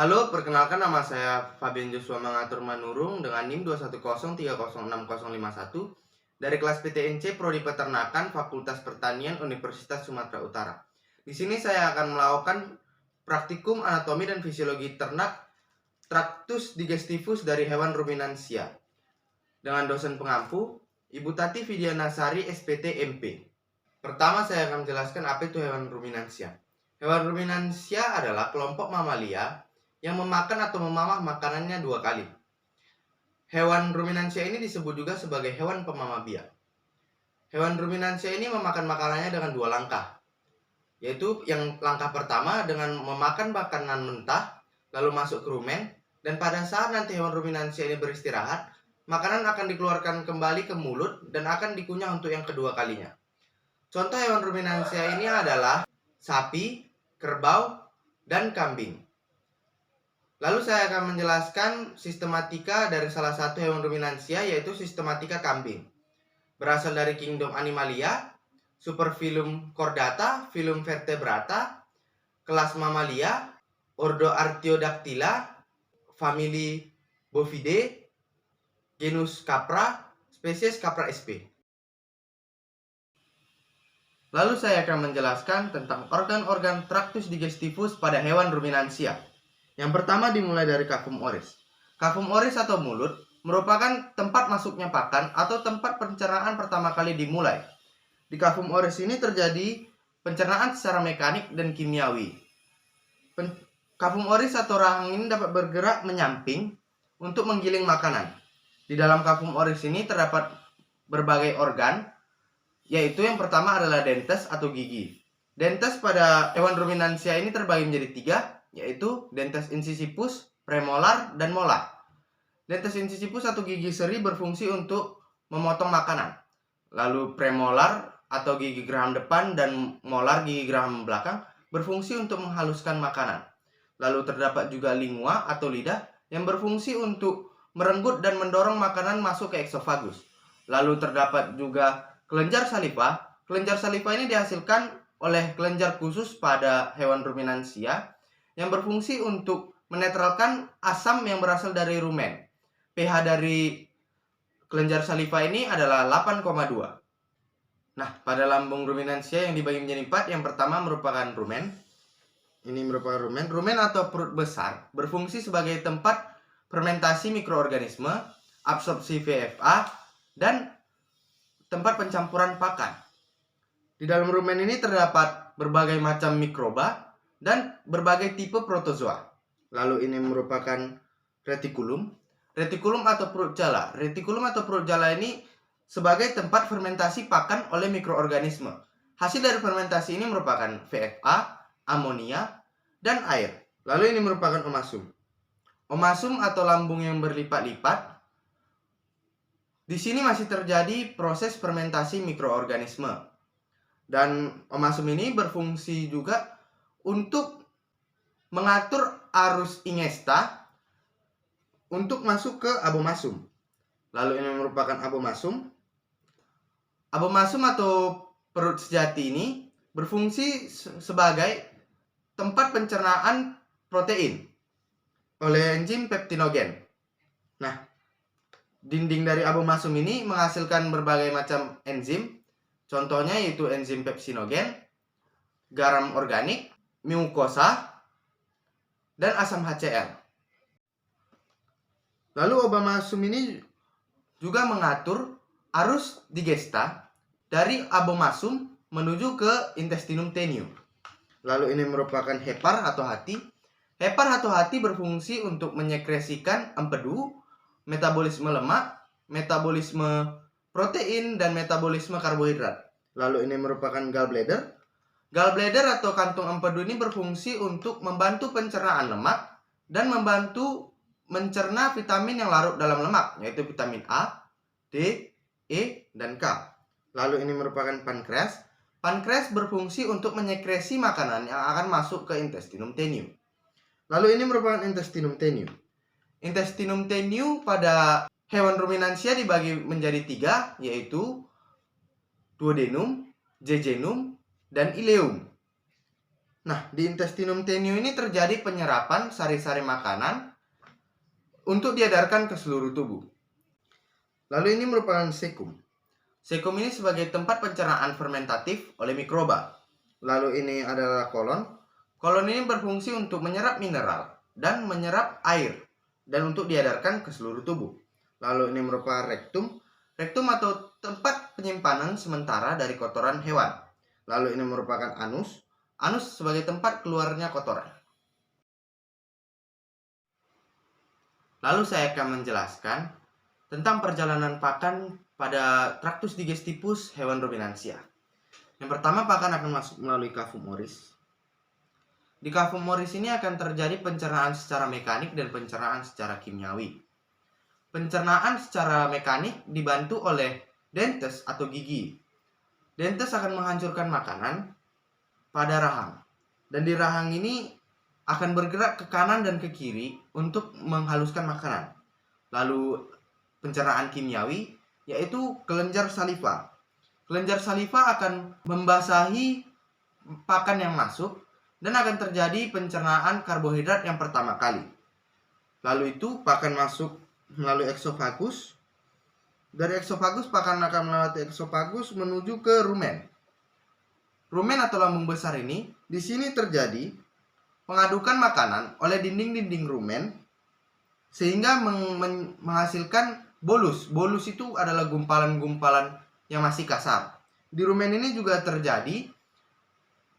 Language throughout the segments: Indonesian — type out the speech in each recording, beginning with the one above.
Halo, perkenalkan nama saya Fabian Joshua Mangatur Manurung dengan NIM 210306051 dari kelas PTNC Prodi Peternakan Fakultas Pertanian Universitas Sumatera Utara. Di sini saya akan melakukan praktikum anatomi dan fisiologi ternak Tractus digestivus dari hewan ruminansia dengan dosen pengampu Ibu Tati Vidianasari SPT MP. Pertama saya akan menjelaskan apa itu hewan ruminansia. Hewan ruminansia adalah kelompok mamalia yang memakan atau memamah makanannya 2 kali. Hewan ruminansia ini disebut juga sebagai hewan pemamah biak. Hewan ruminansia ini memakan makanannya dengan 2 langkah, yaitu yang langkah pertama dengan memakan makanan mentah lalu masuk ke rumen, dan pada saat nanti hewan ruminansia ini beristirahat, makanan akan dikeluarkan kembali ke mulut dan akan dikunyah untuk yang kedua kalinya. Contoh hewan ruminansia ini adalah sapi, kerbau, dan kambing. Lalu saya akan menjelaskan sistematika dari salah satu hewan ruminansia, yaitu sistematika kambing. Berasal dari kingdom Animalia, superfilum Chordata, filum Vertebrata, kelas Mamalia, ordo Artiodactyla, famili Bovidae, genus Capra, spesies Capra sp. Lalu saya akan menjelaskan tentang organ-organ Tractus digestivus pada hewan ruminansia. Yang pertama dimulai dari cavum oris. Cavum oris atau mulut merupakan tempat masuknya pakan atau tempat pencernaan pertama kali dimulai. Di cavum oris ini terjadi pencernaan secara mekanik dan kimiawi. Cavum oris atau rahang ini dapat bergerak menyamping untuk menggiling makanan. Di dalam cavum oris ini terdapat berbagai organ, yaitu yang pertama adalah dentes atau gigi. Dentes pada hewan ruminansia ini terbagi menjadi 3, yaitu dentes incisivus, premolar, dan molar. Dentes incisivus atau gigi seri berfungsi untuk memotong makanan. Lalu premolar atau gigi geraham depan dan molar gigi geraham belakang berfungsi untuk menghaluskan makanan. Lalu terdapat juga lingua atau lidah yang berfungsi untuk merenggut dan mendorong makanan masuk ke eksofagus. Lalu terdapat juga kelenjar saliva. Kelenjar saliva ini dihasilkan oleh kelenjar khusus pada hewan ruminansia yang berfungsi untuk menetralkan asam yang berasal dari rumen. pH dari kelenjar saliva ini adalah 8,2. Nah, pada lambung ruminansia yang dibagi menjadi 4, yang pertama merupakan rumen. Ini merupakan rumen. Rumen atau perut besar berfungsi sebagai tempat fermentasi mikroorganisme, absorpsi VFA, dan tempat pencampuran pakan. Di dalam rumen ini terdapat berbagai macam mikroba dan berbagai tipe protozoa. Lalu ini merupakan retikulum. Retikulum atau perut jala. Retikulum atau perut jala ini sebagai tempat fermentasi pakan oleh mikroorganisme. Hasil dari fermentasi ini merupakan VFA, amonia, dan air. Lalu ini merupakan omasum. Omasum atau lambung yang berlipat-lipat. Di sini masih terjadi proses fermentasi mikroorganisme. Dan omasum ini berfungsi juga untuk mengatur arus ingesta untuk masuk ke abomasum. Lalu ini merupakan abomasum. Abomasum atau perut sejati ini berfungsi sebagai tempat pencernaan protein oleh enzim peptinogen. Nah, dinding dari abomasum ini menghasilkan berbagai macam enzim. Contohnya yaitu enzim pepsinogen, garam organik, mukosa, dan asam HCl. Lalu abomasum ini juga mengatur arus digesta dari abomasum menuju ke intestinum tenue. Lalu ini merupakan hepar atau hati. Hepar atau hati berfungsi untuk menyekresikan empedu, metabolisme lemak, metabolisme protein, dan metabolisme karbohidrat. Lalu ini merupakan gallbladder. Gallbladder atau kantung empedu ini berfungsi untuk membantu pencernaan lemak dan membantu mencerna vitamin yang larut dalam lemak, yaitu vitamin A, D, E, dan K. Lalu ini merupakan pankreas. Pankreas berfungsi untuk menyekresi makanan yang akan masuk ke intestinum tenue. Lalu ini merupakan intestinum tenue. Intestinum tenue pada hewan ruminansia dibagi menjadi 3, yaitu duodenum, jejunum, dan ileum. Nah, di intestinum tenue ini terjadi penyerapan sari-sari makanan untuk diedarkan ke seluruh tubuh. Lalu ini merupakan sekum. Sekum ini sebagai tempat pencernaan fermentatif oleh mikroba. Lalu ini adalah kolon. Kolon ini berfungsi untuk menyerap mineral dan menyerap air dan untuk diedarkan ke seluruh tubuh. Lalu ini merupakan rektum. Rektum atau tempat penyimpanan sementara dari kotoran hewan. Lalu ini merupakan anus. Anus sebagai tempat keluarnya kotoran. Lalu saya akan menjelaskan tentang perjalanan pakan pada traktus digestivus hewan ruminansia. Yang pertama, pakan akan masuk melalui cavum oris. Di cavum oris ini akan terjadi pencernaan secara mekanik dan pencernaan secara kimiawi. Pencernaan secara mekanik dibantu oleh dentes atau gigi. Dentes akan menghancurkan makanan pada rahang. Dan di rahang ini akan bergerak ke kanan dan ke kiri untuk menghaluskan makanan. Lalu pencernaan kimiawi yaitu kelenjar saliva. Kelenjar saliva akan membasahi pakan yang masuk dan akan terjadi pencernaan karbohidrat yang pertama kali. Lalu itu pakan masuk melalui eksofagus. Dari eksofagus pakan akan melewati eksofagus menuju ke rumen. Rumen atau lambung besar ini, di sini terjadi pengadukan makanan oleh dinding-dinding rumen sehingga menghasilkan bolus. Bolus itu adalah gumpalan-gumpalan yang masih kasar. Di rumen ini juga terjadi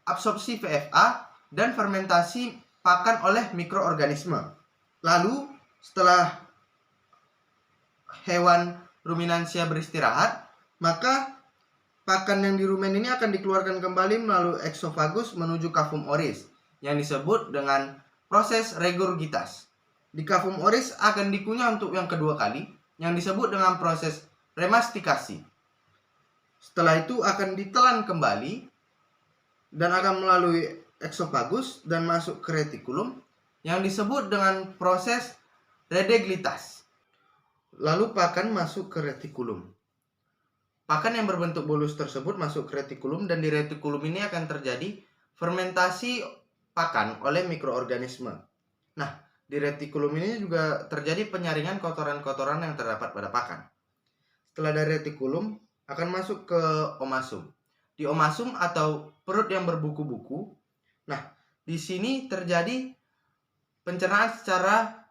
absorpsi VFA dan fermentasi pakan oleh mikroorganisme. Lalu setelah hewan ruminansia beristirahat, maka pakan yang di rumen ini akan dikeluarkan kembali melalui eksofagus menuju cavum oris yang disebut dengan proses regurgitas. Di cavum oris akan dikunyah untuk yang kedua kali yang disebut dengan proses remastikasi. Setelah itu akan ditelan kembali dan akan melalui eksofagus dan masuk ke retikulum yang disebut dengan proses redeglitas. Lalu pakan masuk ke retikulum. Pakan yang berbentuk bolus tersebut masuk ke retikulum dan di retikulum ini akan terjadi fermentasi pakan oleh mikroorganisme. Nah, di retikulum ini juga terjadi penyaringan kotoran-kotoran yang terdapat pada pakan. Setelah dari retikulum akan masuk ke omasum. Di omasum atau perut yang berbuku-buku. Nah, di sini terjadi pencernaan secara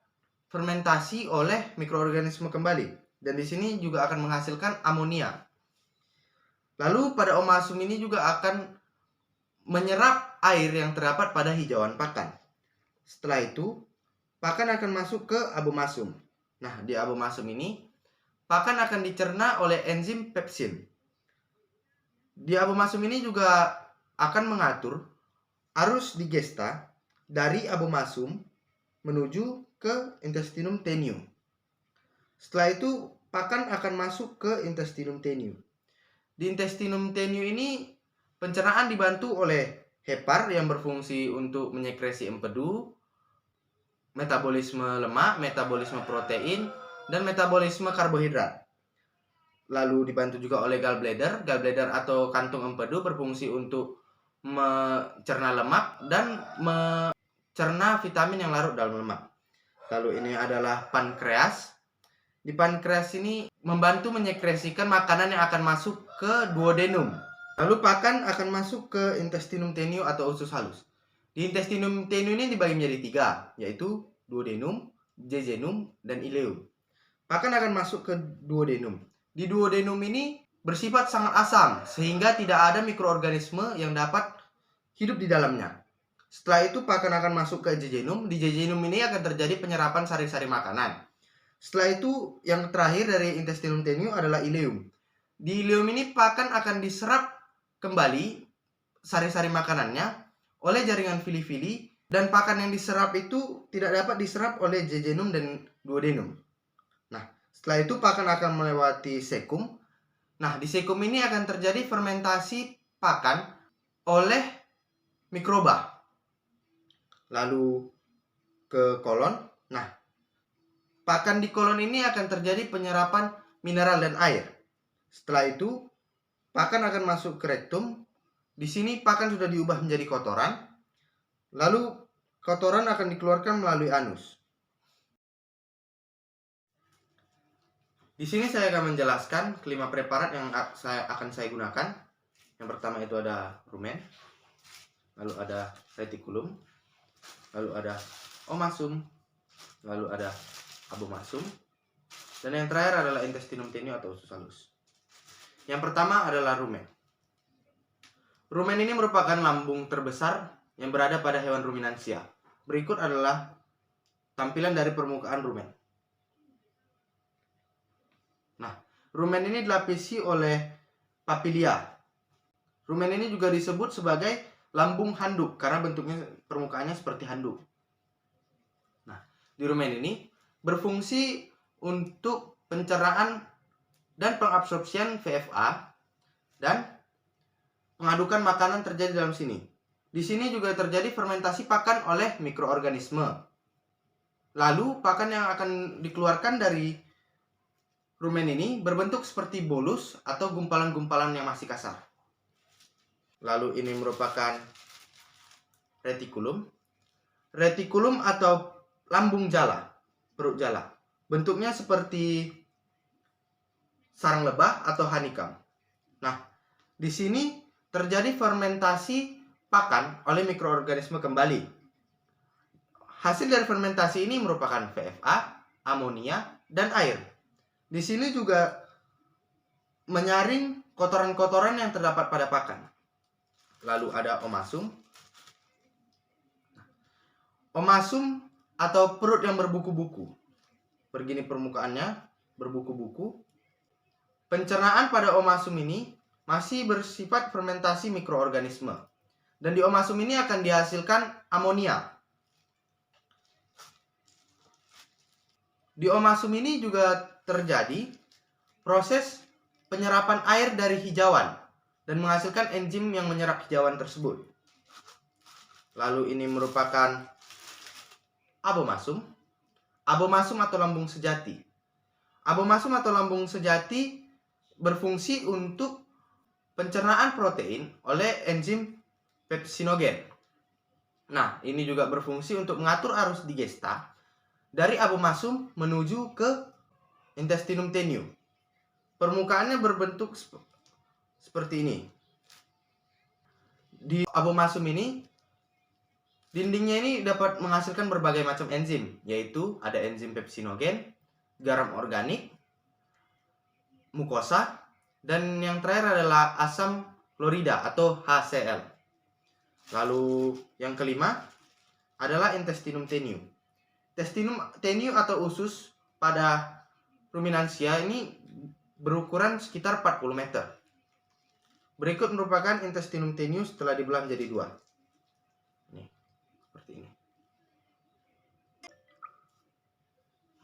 fermentasi oleh mikroorganisme kembali dan di sini juga akan menghasilkan amonia. Lalu pada omasum ini juga akan menyerap air yang terdapat pada hijauan pakan. Setelah itu, pakan akan masuk ke abomasum. Nah, di abomasum ini, pakan akan dicerna oleh enzim pepsin. Di abomasum ini juga akan mengatur arus digesta dari abomasum menuju ke intestinum tenue. Setelah itu, pakan akan masuk ke intestinum tenue. Di intestinum tenue ini pencernaan dibantu oleh hepar yang berfungsi untuk menyekresi empedu, metabolisme lemak, metabolisme protein, dan metabolisme karbohidrat. Lalu dibantu juga oleh gallbladder. Gallbladder atau kantung empedu berfungsi untuk mencerna lemak dan mencerna vitamin yang larut dalam lemak. Lalu ini adalah pankreas. Di pankreas ini membantu menyekresikan makanan yang akan masuk ke duodenum. Lalu pakan akan masuk ke intestinum tenue atau usus halus. Di intestinum tenue ini dibagi menjadi 3, yaitu duodenum, jejunum, dan ileum. Pakan akan masuk ke duodenum. Di duodenum ini bersifat sangat asam sehingga tidak ada mikroorganisme yang dapat hidup di dalamnya. Setelah itu pakan akan masuk ke jejunum. Di jejunum ini akan terjadi penyerapan sari-sari makanan. Setelah itu yang terakhir dari intestinum tenue adalah ileum. Di ileum ini pakan akan diserap kembali sari-sari makanannya oleh jaringan fili-fili dan pakan yang diserap itu tidak dapat diserap oleh jejunum dan duodenum. Nah, setelah itu pakan akan melewati sekum. Nah, di sekum ini akan terjadi fermentasi pakan oleh mikroba. Lalu ke kolon. Nah, pakan di kolon ini akan terjadi penyerapan mineral dan air. Setelah itu, pakan akan masuk ke rektum. Di sini pakan sudah diubah menjadi kotoran. Lalu kotoran akan dikeluarkan melalui anus. Di sini saya akan menjelaskan kelima preparat yang akan saya gunakan. Yang pertama itu ada rumen, lalu ada retikulum, lalu ada omasum, lalu ada abomasum, dan yang terakhir adalah intestinum tenio atau usus halus. Yang pertama adalah rumen. Rumen ini merupakan lambung terbesar yang berada pada hewan ruminansia. Berikut adalah tampilan dari permukaan rumen. Nah, rumen ini dilapisi oleh papilia. Rumen ini juga disebut sebagai lambung handuk karena bentuknya permukaannya seperti handuk. Nah, di rumen ini berfungsi untuk pencernaan dan pengabsorpsian VFA dan pengadukan makanan terjadi dalam sini. Di sini juga terjadi fermentasi pakan oleh mikroorganisme. Lalu pakan yang akan dikeluarkan dari rumen ini berbentuk seperti bolus atau gumpalan-gumpalan yang masih kasar. Lalu ini merupakan retikulum. Retikulum atau lambung jala, perut jala. Bentuknya seperti sarang lebah atau honeycomb. Nah, di sini terjadi fermentasi pakan oleh mikroorganisme kembali. Hasil dari fermentasi ini merupakan VFA, amonia, dan air. Di sini juga menyaring kotoran-kotoran yang terdapat pada pakan. Lalu ada omasum. Omasum atau perut yang berbuku-buku. Begini permukaannya, berbuku-buku. Pencernaan pada omasum ini masih bersifat fermentasi mikroorganisme. Dan di omasum ini akan dihasilkan amonia. Di omasum ini juga terjadi proses penyerapan air dari hijauan dan menghasilkan enzim yang menyerap hijauan tersebut. Lalu ini merupakan abomasum. Abomasum atau lambung sejati. Abomasum atau lambung sejati berfungsi untuk pencernaan protein oleh enzim pepsinogen. Nah, ini juga berfungsi untuk mengatur arus digesta dari abomasum menuju ke intestinum tenio. Permukaannya berbentuk seperti ini. Di abomasum ini, dindingnya ini dapat menghasilkan berbagai macam enzim, yaitu ada enzim pepsinogen, garam organik, mukosa, dan yang terakhir adalah asam klorida atau HCl. Lalu yang kelima adalah intestinum tenio. Intestinum tenio atau usus pada ruminansia ini berukuran sekitar 40 meter. Berikut merupakan intestinum tenio setelah dibelah menjadi dua. Nih, seperti ini.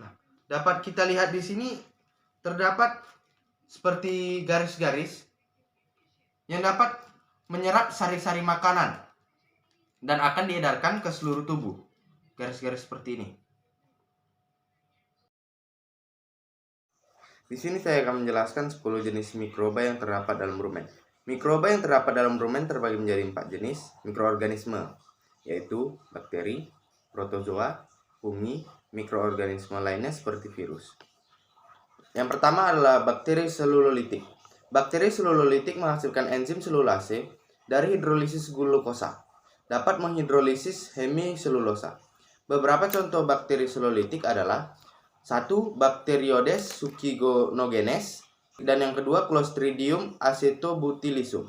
Nah, dapat kita lihat di sini terdapat seperti garis-garis yang dapat menyerap sari-sari makanan dan akan diedarkan ke seluruh tubuh. Garis-garis seperti ini. Di sini saya akan menjelaskan 10 jenis mikroba yang terdapat dalam rumen. Mikroba yang terdapat dalam rumen terbagi menjadi 4 jenis mikroorganisme, yaitu bakteri, protozoa, fungi, mikroorganisme lainnya seperti virus. Yang pertama adalah bakteri selulolitik. Bakteri selulolitik menghasilkan enzim selulase dari hidrolisis glukosa. Dapat menghidrolisis hemiselulosa. Beberapa contoh bakteri selulolitik adalah 1. Bacteroides succinogenogenes, dan yang kedua Clostridium acetobutylisum.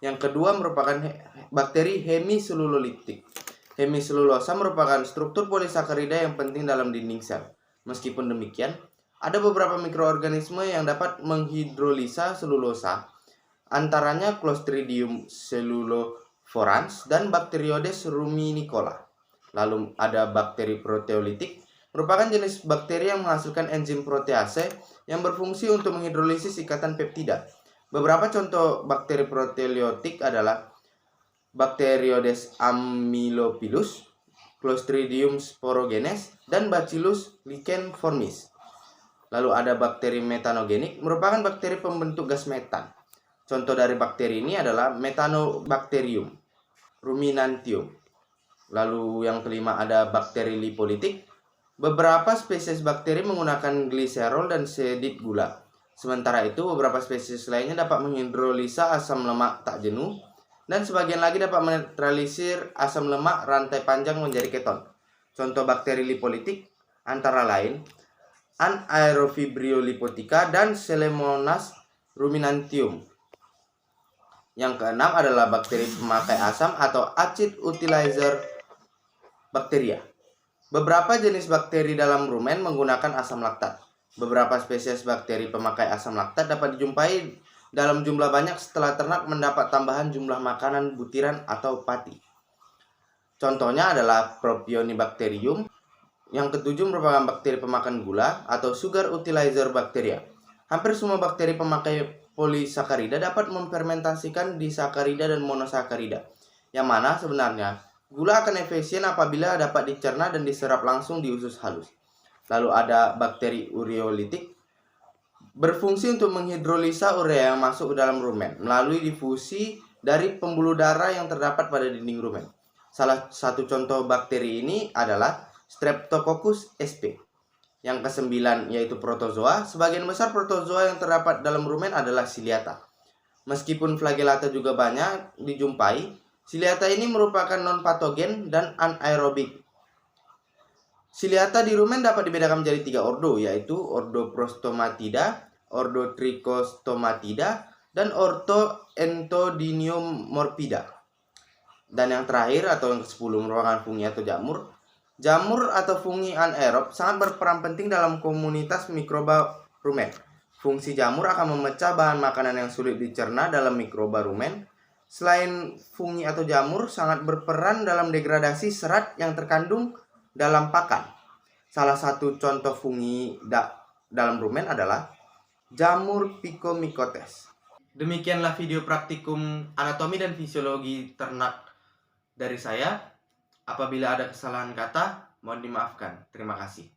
Yang kedua merupakan bakteri hemiselulolitik. Hemiselulosa merupakan struktur polisakarida yang penting dalam dinding sel. Meskipun demikian, ada beberapa mikroorganisme yang dapat menghidrolisa selulosa, antaranya Clostridium celluloforans dan Bacteroides ruminicola. Lalu ada bakteri proteolitik, merupakan jenis bakteri yang menghasilkan enzim protease yang berfungsi untuk menghidrolisis ikatan peptida. Beberapa contoh bakteri proteoliotik adalah Bacteroides amylophilus, Clostridium sporogenes, dan Bacillus licheniformis. Lalu ada bakteri metanogenik, merupakan bakteri pembentuk gas metan. Contoh dari bakteri ini adalah Methanobacterium ruminantium. Lalu yang kelima ada bakteri lipolitik. Beberapa spesies bakteri menggunakan gliserol dan sedit gula. Sementara itu, beberapa spesies lainnya dapat menghidrolisa asam lemak tak jenuh, dan sebagian lagi dapat menetralisir asam lemak rantai panjang menjadi keton. Contoh bakteri lipolitik antara lain Anaerofibrio lipotica dan Selemonas ruminantium. Yang keenam adalah bakteri pemakai asam atau acid utilizer bacteria. Beberapa jenis bakteri dalam rumen menggunakan asam laktat. Beberapa spesies bakteri pemakai asam laktat dapat dijumpai dalam jumlah banyak setelah ternak mendapat tambahan jumlah makanan butiran atau pati. Contohnya adalah Propionibacterium. Yang ketujuh merupakan bakteri pemakan gula atau sugar utilizer bacteria. Hampir semua bakteri pemakai polisakarida dapat memfermentasikan disakarida dan monosakarida, yang mana sebenarnya gula akan efisien apabila dapat dicerna dan diserap langsung di usus halus. Lalu ada bakteri ureolitik, berfungsi untuk menghidrolisa urea yang masuk ke dalam rumen melalui difusi dari pembuluh darah yang terdapat pada dinding rumen. Salah satu contoh bakteri ini adalah Streptococcus sp. Yang kesembilan yaitu protozoa. Sebagian besar protozoa yang terdapat dalam rumen adalah ciliata. Meskipun flagellata juga banyak dijumpai, ciliata ini merupakan non-patogen dan anaerobik. Ciliata di rumen dapat dibedakan menjadi 3 ordo, yaitu ordo Prostomatida, ordo Trichostomatida, dan ordo Entodiniomorphida. Dan yang terakhir atau yang ke-10 merupakan fungi atau jamur. Jamur atau fungi anaerob sangat berperan penting dalam komunitas mikroba rumen. Fungsi jamur akan memecah bahan makanan yang sulit dicerna dalam mikroba rumen. Selain fungi atau jamur sangat berperan dalam degradasi serat yang terkandung dalam pakan. Salah satu contoh fungi dalam rumen adalah jamur Physcomycotes. Demikianlah video praktikum anatomi dan fisiologi ternak dari saya. Apabila ada kesalahan kata, mohon dimaafkan. Terima kasih.